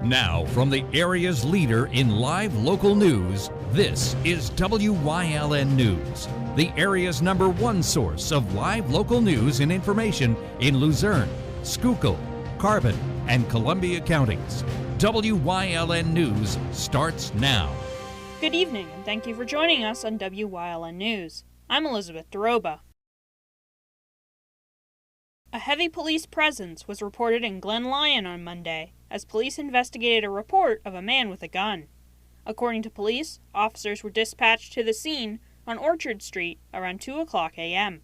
Now, from the area's leader in live local news, this is WYLN News, the area's #1 source of live local news and information in Luzerne, Schuylkill, Carbon, and Columbia counties. WYLN News starts now. Good evening, and thank you for joining us on WYLN News. I'm Elizabeth Doroba. A heavy police presence was reported in Glen Lyon on Monday, as police investigated a report of a man with a gun. According to police, officers were dispatched to the scene on Orchard Street around 2:00 a.m.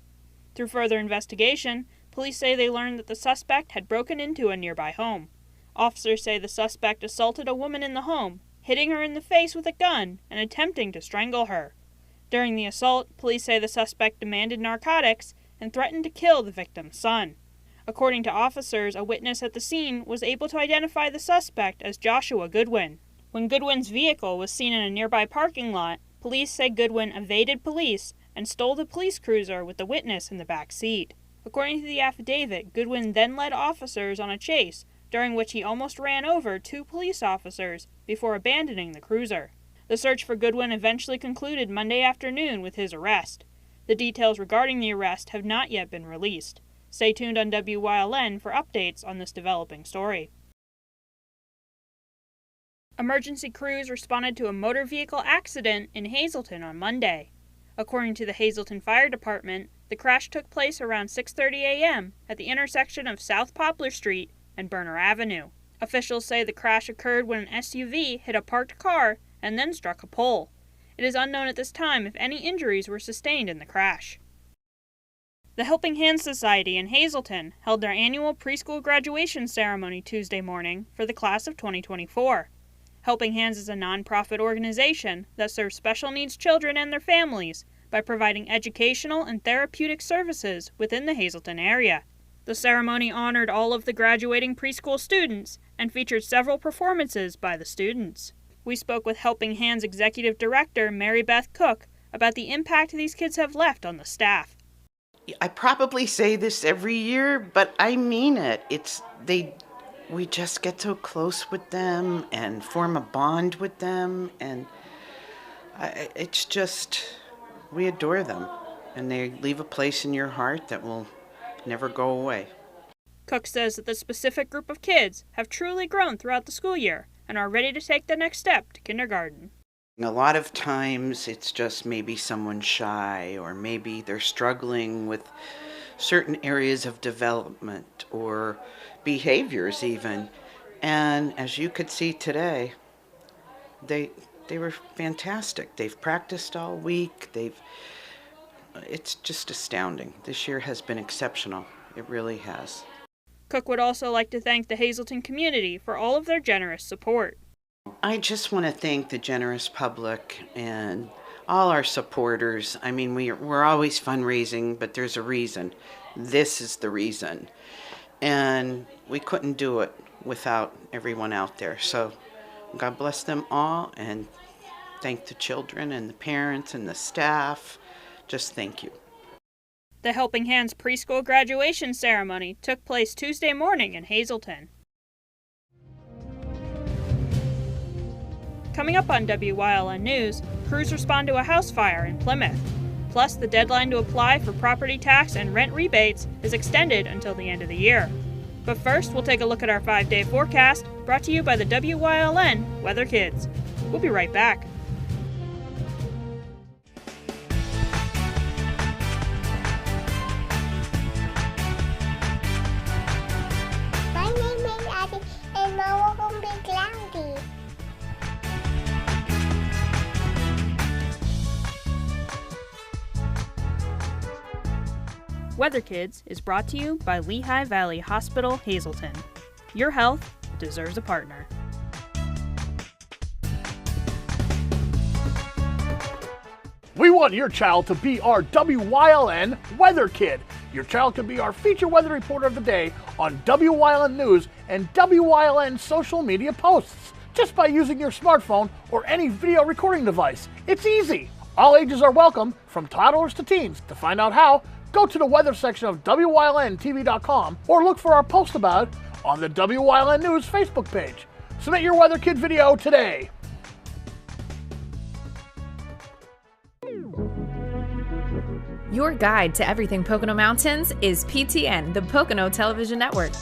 Through further investigation, police say they learned that the suspect had broken into a nearby home. Officers say the suspect assaulted a woman in the home, hitting her in the face with a gun and attempting to strangle her. During the assault, police say the suspect demanded narcotics and threatened to kill the victim's son. According to officers, a witness at the scene was able to identify the suspect as Joshua Goodwin. When Goodwin's vehicle was seen in a nearby parking lot, police say Goodwin evaded police and stole the police cruiser with the witness in the back seat. According to the affidavit, Goodwin then led officers on a chase, during which he almost ran over 2 police officers before abandoning the cruiser. The search for Goodwin eventually concluded Monday afternoon with his arrest. The details regarding the arrest have not yet been released. Stay tuned on WYLN for updates on this developing story. Emergency crews responded to a motor vehicle accident in Hazleton on Monday. According to the Hazleton Fire Department, the crash took place around 6:30 a.m. at the intersection of South Poplar Street and Burner Avenue. Officials say the crash occurred when an SUV hit a parked car and then struck a pole. It is unknown at this time if any injuries were sustained in the crash. The Helping Hands Society in Hazleton held their annual preschool graduation ceremony Tuesday morning for the class of 2024. Helping Hands is a nonprofit organization that serves special needs children and their families by providing educational and therapeutic services within the Hazleton area. The ceremony honored all of the graduating preschool students and featured several performances by the students. We spoke with Helping Hands Executive Director Mary Beth Cook about the impact these kids have left on the staff. I probably say this every year, but I mean it. We just get so close with them and form a bond with them, and we adore them, and they leave a place in your heart that will never go away. Cook says that the specific group of kids have truly grown throughout the school year and are ready to take the next step to kindergarten. A lot of times it's just maybe someone shy, or maybe they're struggling with certain areas of development or behaviors even. And as you could see today, they were fantastic. They've practiced all week. It's just astounding. This year has been exceptional. It really has. Cook would also like to thank the Hazleton community for all of their generous support. I just want to thank the generous public and all our supporters. I mean, we're always fundraising, but there's a reason. This is the reason. And we couldn't do it without everyone out there. So God bless them all, and thank the children and the parents and the staff. Just thank you. The Helping Hands preschool graduation ceremony took place Tuesday morning in Hazleton. Coming up on WYLN News, crews respond to a house fire in Plymouth. Plus, the deadline to apply for property tax and rent rebates is extended until the end of the year. But first, we'll take a look at our 5-day forecast, brought to you by the WYLN Weather Kids. We'll be right back. My name is Abby, and Mama will be cloudy. Weather Kids is brought to you by Lehigh Valley Hospital, Hazleton. Your health deserves a partner. We want your child to be our WYLN Weather Kid. Your child can be our feature weather reporter of the day on WYLN News and WYLN social media posts, just by using your smartphone or any video recording device. It's easy. All ages are welcome, from toddlers to teens. To find out how, go to the weather section of WYLNTV.com or look for our post about it on the WYLN News Facebook page. Submit your Weather Kid video today. Your guide to everything Pocono Mountains is PTN, the Pocono Television Network.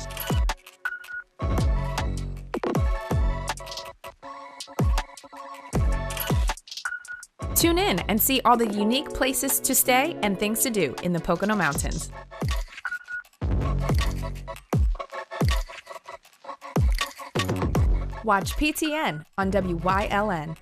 Tune in and see all the unique places to stay and things to do in the Pocono Mountains. Watch PTN on WYLN.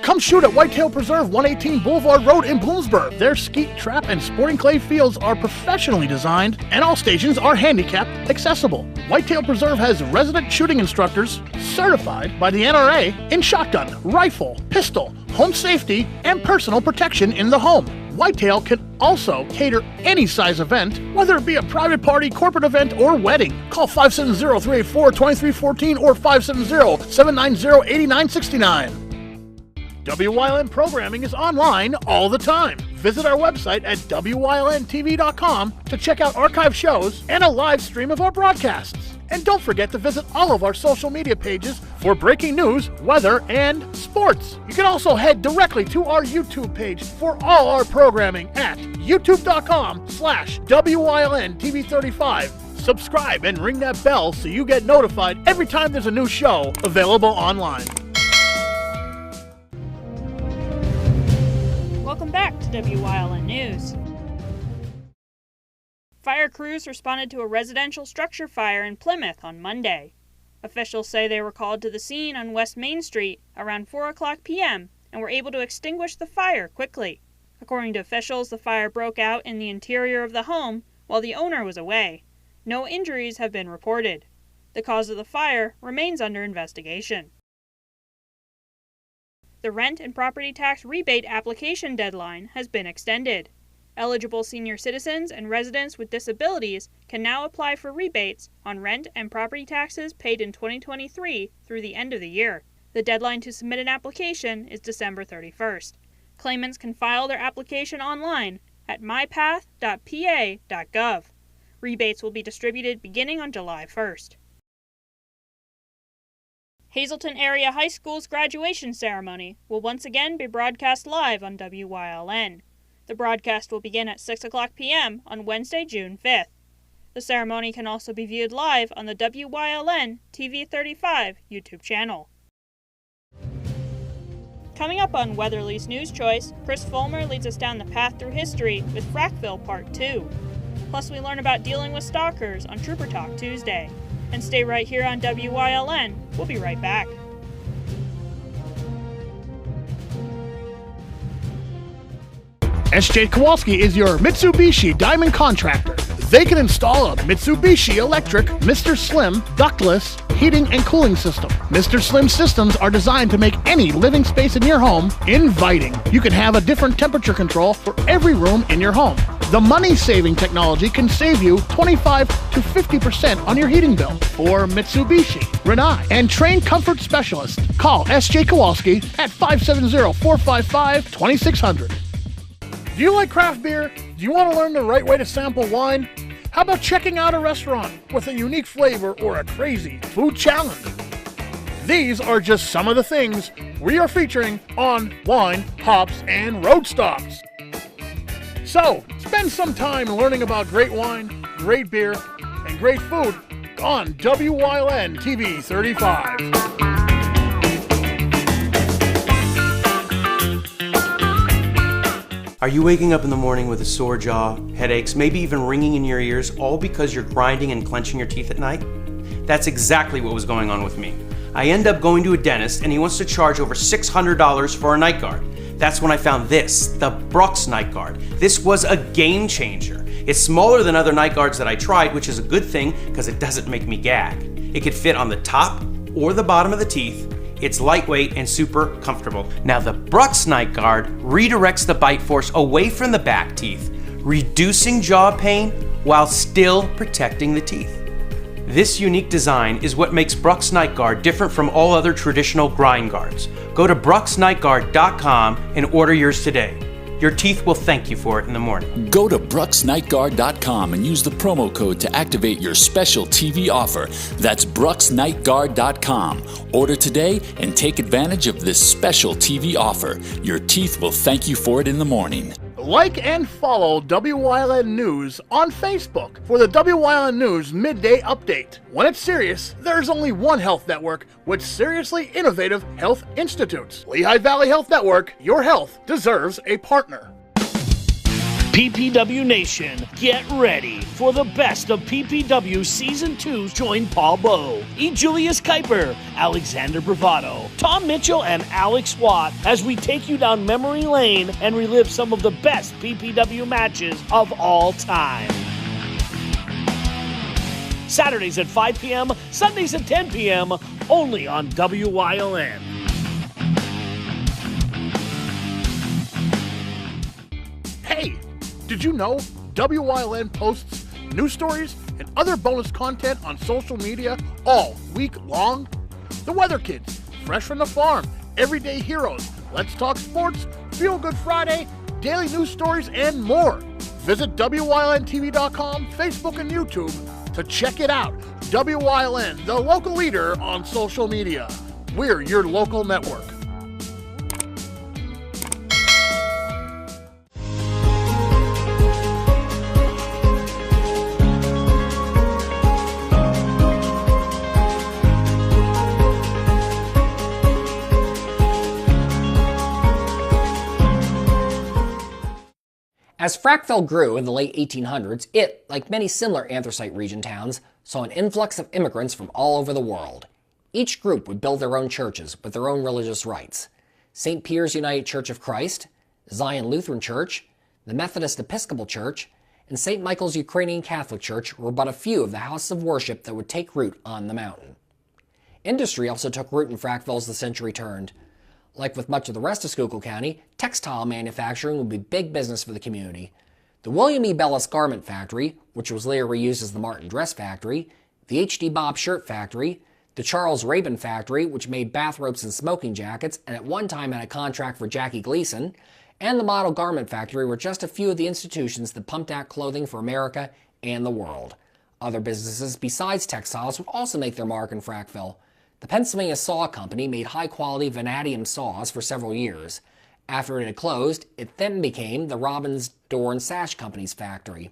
Come shoot at Whitetail Preserve, 118 Boulevard Road in Bloomsburg. Their skeet, trap, and sporting clay fields are professionally designed, and all stations are handicap accessible. Whitetail Preserve has resident shooting instructors certified by the NRA in shotgun, rifle, pistol, home safety, and personal protection in the home. Whitetail can also cater any size event, whether it be a private party, corporate event, or wedding. Call 570-384-2314 or 570-790-8969. WYLN programming is online all the time. Visit our website at WYLNTV.com to check out archive shows and a live stream of our broadcasts. And don't forget to visit all of our social media pages for breaking news, weather, and sports. You can also head directly to our YouTube page for all our programming at youtube.com/WYLNTV35. Subscribe and ring that bell so you get notified every time there's a new show available online. Welcome back to WYLN News. Fire crews responded to a residential structure fire in Plymouth on Monday. Officials say they were called to the scene on West Main Street around 4 o'clock p.m. and were able to extinguish the fire quickly. According to officials, the fire broke out in the interior of the home while the owner was away. No injuries have been reported. The cause of the fire remains under investigation. The rent and property tax rebate application deadline has been extended. Eligible senior citizens and residents with disabilities can now apply for rebates on rent and property taxes paid in 2023 through the end of the year. The deadline to submit an application is December 31st. Claimants can file their application online at mypath.pa.gov. Rebates will be distributed beginning on July 1st. Hazleton Area High School's graduation ceremony will once again be broadcast live on WYLN. The broadcast will begin at 6 o'clock p.m. on Wednesday, June 5th. The ceremony can also be viewed live on the WYLN TV35 YouTube channel. Coming up on Weatherly's News Choice, Chris Fulmer leads us down the path through history with Frackville Part 2. Plus, we learn about dealing with stalkers on Trooper Talk Tuesday. And stay right here on WYLN. We'll be right back. SJ Kowalski is your Mitsubishi Diamond Contractor. They can install a Mitsubishi electric Mr. Slim ductless heating and cooling system. Mr. Slim systems are designed to make any living space in your home inviting. You can have a different temperature control for every room in your home. The money-saving technology can save you 25 to 50% on your heating bill. For Mitsubishi, Rinnai, and trained comfort specialists, call SJ Kowalski at 570-455-2600. Do you like craft beer? Do you want to learn the right way to sample wine? How about checking out a restaurant with a unique flavor or a crazy food challenge? These are just some of the things we are featuring on Wine, Hops, and Road Stops. So, spend some time learning about great wine, great beer, and great food on WYLN TV 35. Are you waking up in the morning with a sore jaw, headaches, maybe even ringing in your ears, all because you're grinding and clenching your teeth at night? That's exactly what was going on with me. I end up going to a dentist and he wants to charge over $600 for a night guard. That's when I found this, the Brooks Night Guard. This was a game changer. It's smaller than other night guards that I tried, which is a good thing because it doesn't make me gag. It could fit on the top or the bottom of the teeth. It's lightweight and super comfortable. Now the Brooks Night Guard redirects the bite force away from the back teeth, reducing jaw pain while still protecting the teeth. This unique design is what makes Brooks Night Guard different from all other traditional grind guards. Go to brooksnightguard.com and order yours today. Your teeth will thank you for it in the morning. Go to BruxNightGuard.com and use the promo code to activate your special TV offer. That's BruxNightGuard.com. Order today and take advantage of this special TV offer. Your teeth will thank you for it in the morning. Like and follow WYLN News on Facebook for the WYLN News Midday Update. When it's serious, there's only one health network with seriously innovative health institutes. Lehigh Valley Health Network, your health deserves a partner. PPW Nation, get ready for the best of PPW Season 2. Join Paul Bowe, E. Julius Kuiper, Alexander Bravado, Tom Mitchell, and Alex Watt as we take you down memory lane and relive some of the best PPW matches of all time. Saturdays at 5 p.m., Sundays at 10 p.m., only on WYLN. Hey! Did you know WYLN posts news stories and other bonus content on social media all week long? The Weather Kids, Fresh from the Farm, Everyday Heroes, Let's Talk Sports, Feel Good Friday, daily news stories, and more. Visit WYLNTV.com, Facebook, and YouTube to check it out. WYLN, the local leader on social media. We're your local network. As Frackville grew in the late 1800s, it, like many similar anthracite region towns, saw an influx of immigrants from all over the world. Each group would build their own churches with their own religious rites. St. Peter's United Church of Christ, Zion Lutheran Church, the Methodist Episcopal Church, and St. Michael's Ukrainian Catholic Church were but a few of the houses of worship that would take root on the mountain. Industry also took root in Frackville as the century turned. Like with much of the rest of Schuylkill County, textile manufacturing would be big business for the community. The William E. Bellis Garment Factory, which was later reused as the Martin Dress Factory, the H.D. Bob Shirt Factory, the Charles Rabin Factory, which made bathrobes and smoking jackets and at one time had a contract for Jackie Gleason, and the Model Garment Factory were just a few of the institutions that pumped out clothing for America and the world. Other businesses besides textiles would also make their mark in Frackville. The Pennsylvania Saw Company made high-quality vanadium saws for several years. After it had closed, it then became the Robbins Door and Sash Company's factory.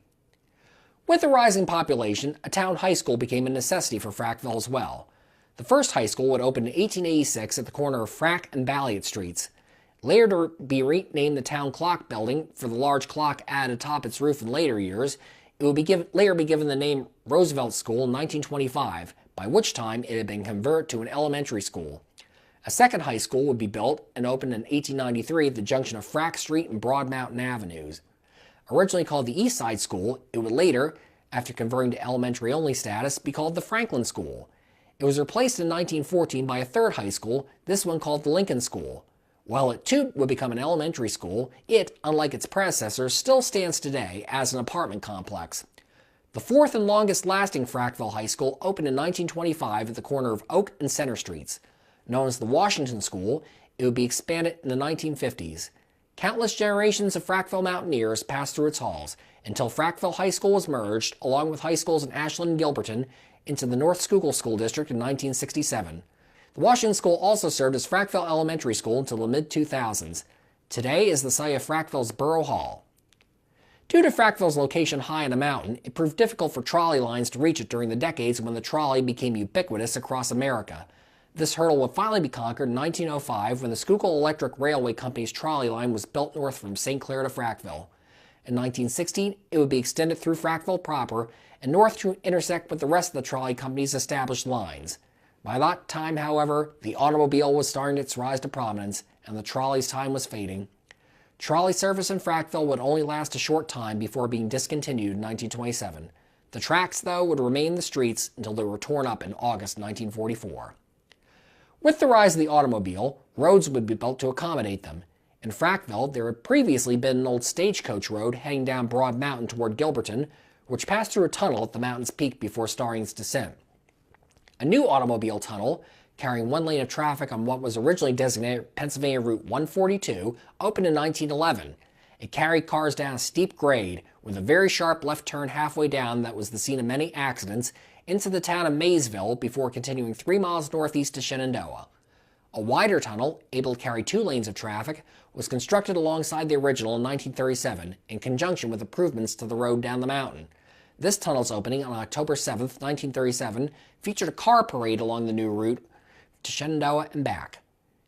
With the rising population, a town high school became a necessity for Frackville as well. The first high school would open in 1886 at the corner of Frack and Balliet Streets. Later to be renamed the Town Clock Building for the large clock added atop its roof in later years, it would later be given the name Roosevelt School in 1925, by which time it had been converted to an elementary school. A second high school would be built and opened in 1893 at the junction of Frack Street and Broad Mountain Avenues. Originally called the East Side School, it would later, after converting to elementary-only status, be called the Franklin School. It was replaced in 1914 by a third high school, this one called the Lincoln School. While it too would become an elementary school, it, unlike its predecessors, still stands today as an apartment complex. The fourth and longest-lasting Frackville High School opened in 1925 at the corner of Oak and Center Streets. Known as the Washington School, it would be expanded in the 1950s. Countless generations of Frackville Mountaineers passed through its halls until Frackville High School was merged, along with high schools in Ashland and Gilberton, into the North Schuylkill School District in 1967. The Washington School also served as Frackville Elementary School until the mid-2000s. Today is the site of Frackville's Borough Hall. Due to Frackville's location high on a mountain, it proved difficult for trolley lines to reach it during the decades when the trolley became ubiquitous across America. This hurdle would finally be conquered in 1905 when the Schuylkill Electric Railway Company's trolley line was built north from St. Clair to Frackville. In 1916, it would be extended through Frackville proper and north to intersect with the rest of the trolley company's established lines. By that time, however, the automobile was starting its rise to prominence, and the trolley's time was fading. Trolley service in Frackville would only last a short time before being discontinued in 1927. The tracks, though, would remain in the streets until they were torn up in August 1944. With the rise of the automobile, roads would be built to accommodate them. In Frackville, there had previously been an old stagecoach road heading down Broad Mountain toward Gilberton, which passed through a tunnel at the mountain's peak before starting its descent. A new automobile tunnel, carrying one lane of traffic on what was originally designated Pennsylvania Route 142, opened in 1911, It carried cars down a steep grade, with a very sharp left turn halfway down that was the scene of many accidents, into the town of Maysville before continuing 3 miles northeast to Shenandoah. A wider tunnel, able to carry 2 lanes of traffic, was constructed alongside the original in 1937 in conjunction with improvements to the road down the mountain. This tunnel's opening on October 7, 1937, featured a car parade along the new route to Shenandoah and back.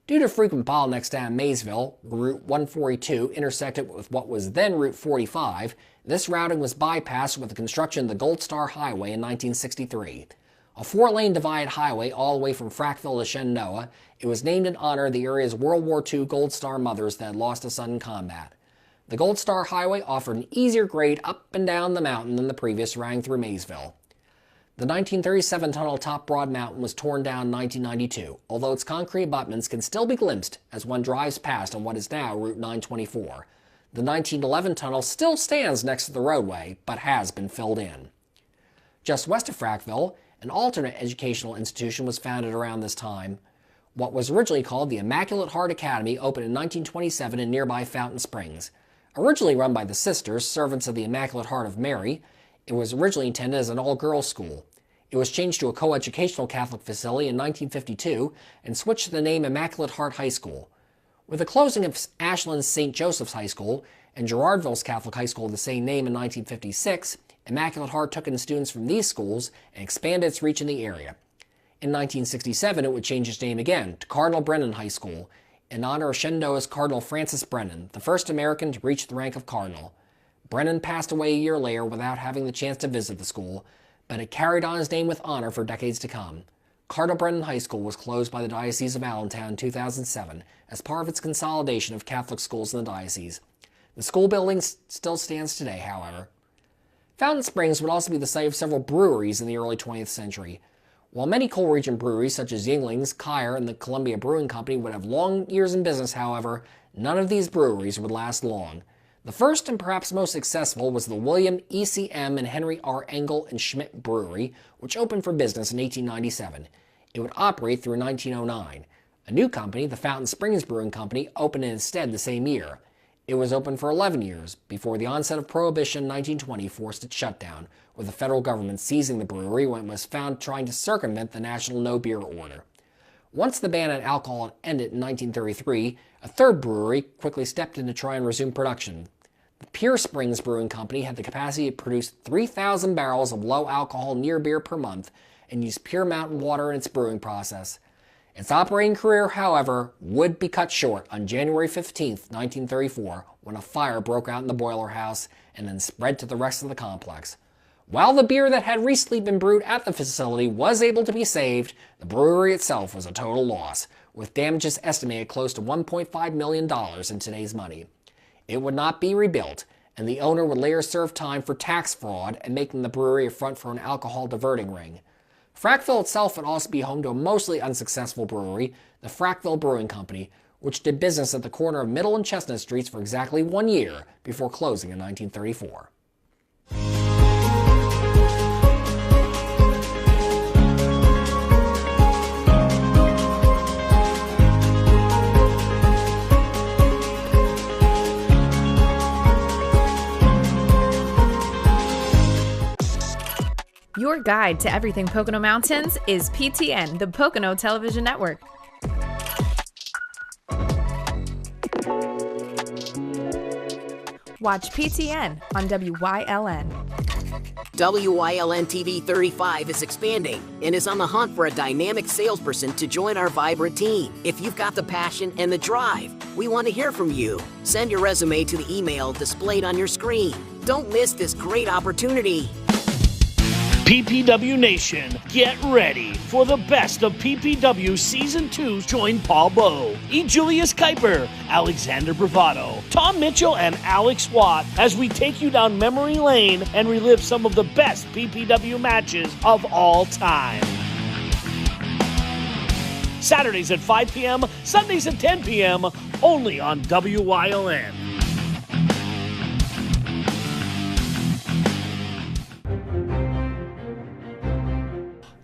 Due to frequent bottlenecks down Maysville, Route 142 intersected with what was then Route 45, this routing was bypassed with the construction of the Gold Star Highway in 1963. A 4-lane divided highway all the way from Frackville to Shenandoah, it was named in honor of the area's World War II Gold Star mothers that had lost a son in combat. The Gold Star Highway offered an easier grade up and down the mountain than the previous ran through Maysville. The 1937 tunnel atop Broad Mountain was torn down in 1992, although its concrete abutments can still be glimpsed as one drives past on what is now Route 924. The 1911 tunnel still stands next to the roadway, but has been filled in. Just west of Frackville, an alternate educational institution was founded around this time. What was originally called the Immaculate Heart Academy opened in 1927 in nearby Fountain Springs. Originally run by the Sisters, servants of the Immaculate Heart of Mary, it was originally intended as an all-girls school. It was changed to a coeducational Catholic facility in 1952 and switched to the name Immaculate Heart High School. With the closing of Ashland's St. Joseph's High School and Girardville's Catholic High School of the same name in 1956, Immaculate Heart took in students from these schools and expanded its reach in the area. In 1967, it would change its name again to Cardinal Brennan High School, in honor of Shenandoah's Cardinal Francis Brennan, the first American to reach the rank of cardinal. Brennan passed away a year later without having the chance to visit the school, but it carried on his name with honor for decades to come. Cardinal Brennan High School was closed by the Diocese of Allentown in 2007 as part of its consolidation of Catholic schools in the diocese. The school building still stands today, however. Fountain Springs would also be the site of several breweries in the early 20th century. While many coal region breweries such as Yuengling's, Kyer, and the Columbia Brewing Company would have long years in business, however, none of these breweries would last long. The first and perhaps most successful was the William E.C.M. and Henry R. Engel and Schmidt Brewery, which opened for business in 1897. It would operate through 1909. A new company, the Fountain Springs Brewing Company, opened in its stead the same year. It was open for 11 years, before the onset of Prohibition in 1920 forced its shutdown, with the federal government seizing the brewery when it was found trying to circumvent the national no-beer order. Once the ban on alcohol ended in 1933, a third brewery quickly stepped in to try and resume production. The Pure Springs Brewing Company had the capacity to produce 3,000 barrels of low-alcohol near beer per month and used pure mountain water in its brewing process. Its operating career, however, would be cut short on January 15, 1934, when a fire broke out in the boiler house and then spread to the rest of the complex. While the beer that had recently been brewed at the facility was able to be saved, the brewery itself was a total loss, with damages estimated close to $1.5 million in today's money. It would not be rebuilt, and the owner would later serve time for tax fraud and making the brewery a front for an alcohol diverting ring. Frackville itself would also be home to a mostly unsuccessful brewery, the Frackville Brewing Company, which did business at the corner of Middle and Chestnut Streets for exactly 1 year before closing in 1934. Your guide to everything Pocono Mountains is PTN, the Pocono Television Network. Watch PTN on WYLN. WYLN TV 35 is expanding and is on the hunt for a dynamic salesperson to join our vibrant team. If you've got the passion and the drive, we want to hear from you. Send your resume to the email displayed on your screen. Don't miss this great opportunity. PPW Nation, get ready for the best of PPW Season 2. Join Paul Bowe, E. Julius Kuiper, Alexander Bravado, Tom Mitchell, and Alex Watt as we take you down memory lane and relive some of the best PPW matches of all time. Saturdays at 5 p.m., Sundays at 10 p.m., only on WYLN.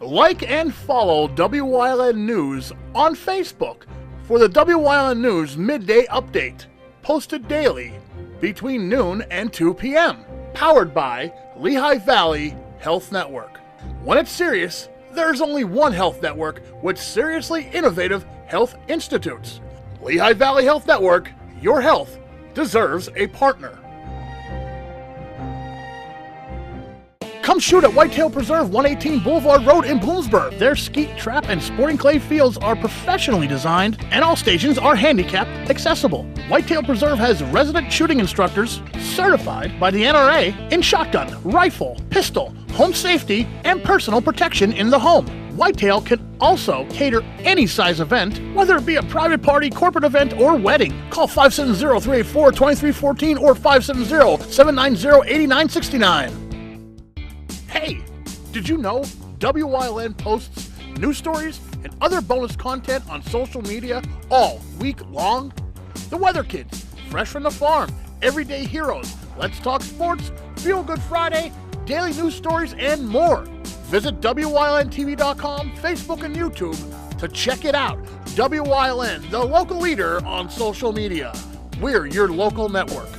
Like and follow WYLN News on Facebook for the WYLN News Midday Update, posted daily between noon and 2 p.m. Powered by Lehigh Valley Health Network. When it's serious, there's only one health network with seriously innovative health institutes. Lehigh Valley Health Network, your health deserves a partner. Come shoot at Whitetail Preserve 118 Boulevard Road in Bloomsburg. Their skeet, trap, and sporting clay fields are professionally designed, and all stations are handicapped accessible. Whitetail Preserve has resident shooting instructors certified by the NRA in shotgun, rifle, pistol, home safety, and personal protection in the home. Whitetail can also cater any size event, whether it be a private party, corporate event, or wedding. Call 570-384-2314 or 570-790-8969. Hey, did you know WYLN posts news stories and other bonus content on social media all week long? The Weather Kids, Fresh from the Farm, Everyday Heroes, Let's Talk Sports, Feel Good Friday, daily news stories, and more. Visit WYLNTV.com, Facebook, and YouTube to check it out. WYLN, the local leader on social media. We're your local network.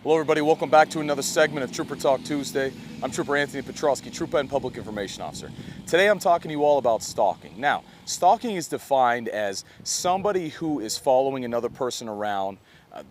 Hello everybody, welcome back to another segment of Trooper Talk Tuesday. I'm Trooper Anthony Petrosky, Trooper and Public Information Officer. Today I'm talking to you all about stalking. Now, stalking is defined as somebody who is following another person around.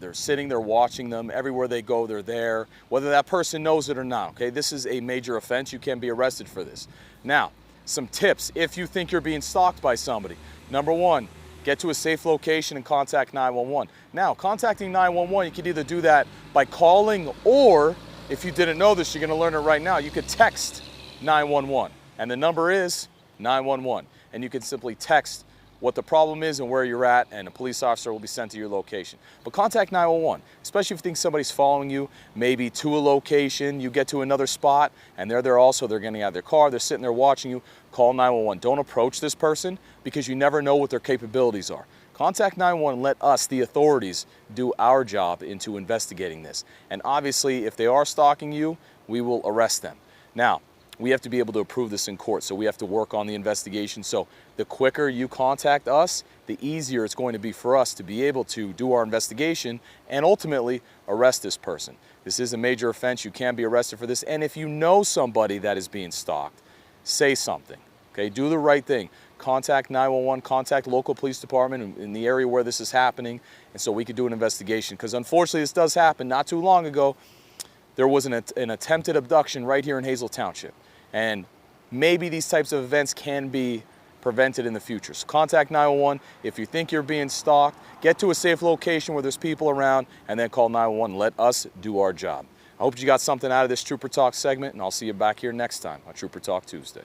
They're sitting there watching them. Everywhere they go, they're there, whether that person knows it or not. Okay, this is a major offense. You can be arrested for this. Now, some tips if you think you're being stalked by somebody. Number one, get to a safe location and contact 911. Now, contacting 911, you can either do that by calling, or if you didn't know this, you're going to learn it right now. You could text 911, and the number is 911. And you can simply text what the problem is and where you're at, and a police officer will be sent to your location. But contact 911, especially if you think somebody's following you, maybe to a location, you get to another spot, and they're there also, they're getting out of their car, they're sitting there watching you. Call 911. Don't approach this person because you never know what their capabilities are. Contact 911 and let us, the authorities, do our job into investigating this. And obviously, if they are stalking you, we will arrest them. Now, we have to be able to approve this in court, so we have to work on the investigation. So the quicker you contact us, the easier it's going to be for us to be able to do our investigation and ultimately arrest this person. This is a major offense. You can be arrested for this. And if you know somebody that is being stalked, say something. Okay, do the right thing. Contact 911, contact local police department in the area where this is happening, and so we could do an investigation. Because unfortunately, this does happen. Not too long ago, there was an attempted abduction right here in Hazel Township. And maybe these types of events can be prevented in the future. So contact 911 if you think you're being stalked. Get to a safe location where there's people around, and then call 911. Let us do our job. I hope you got something out of this Trooper Talk segment, and I'll see you back here next time on Trooper Talk Tuesday.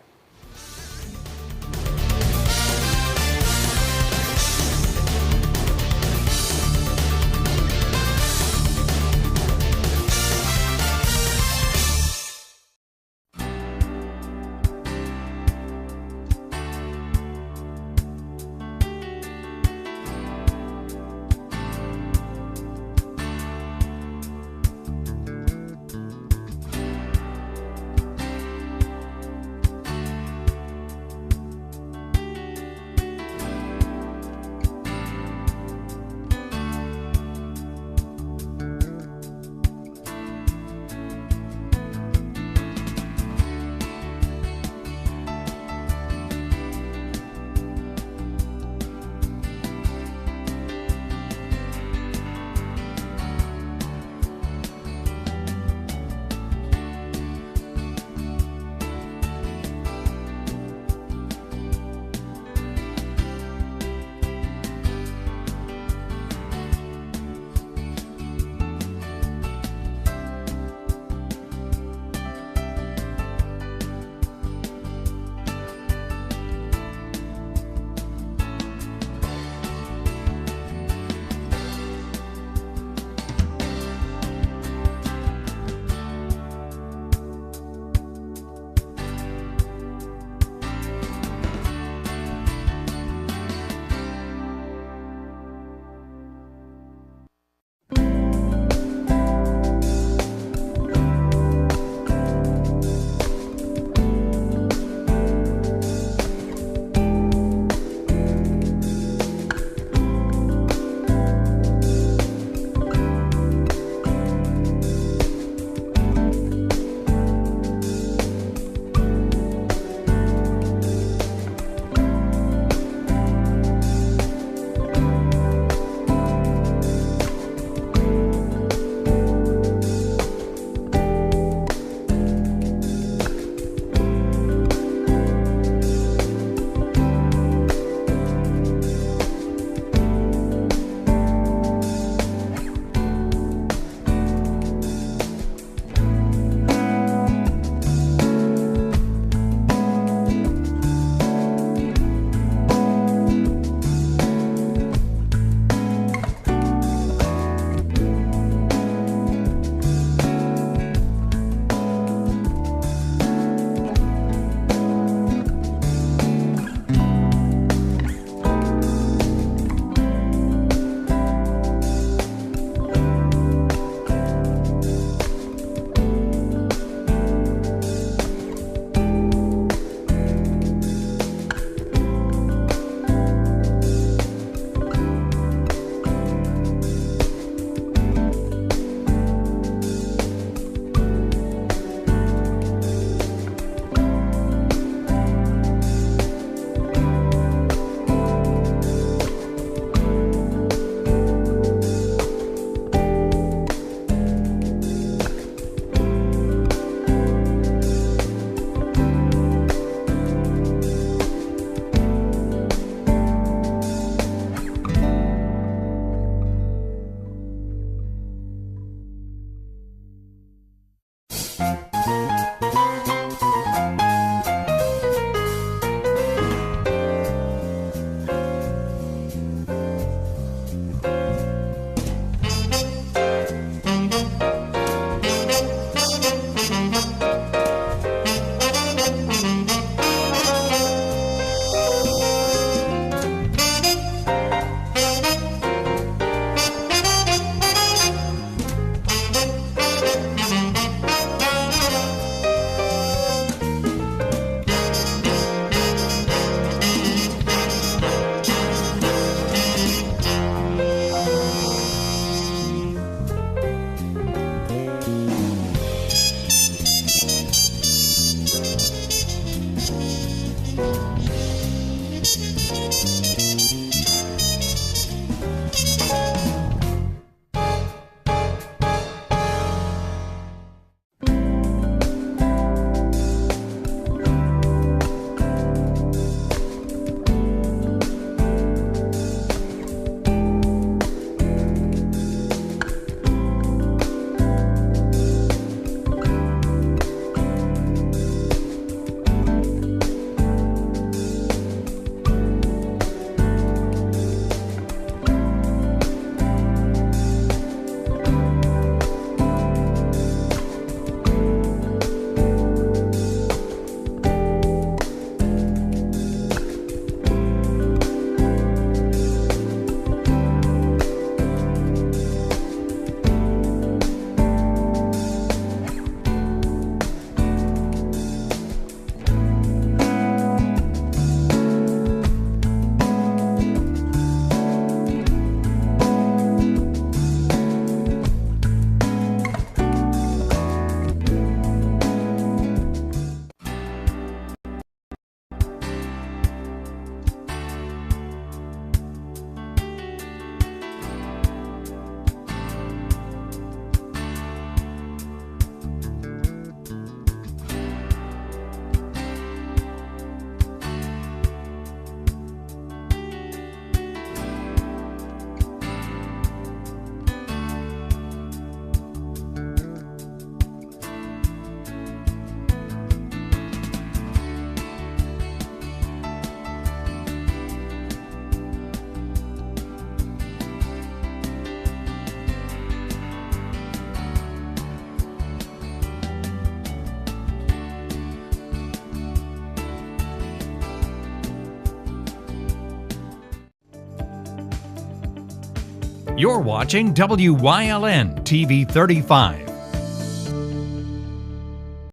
You're watching WYLN TV 35.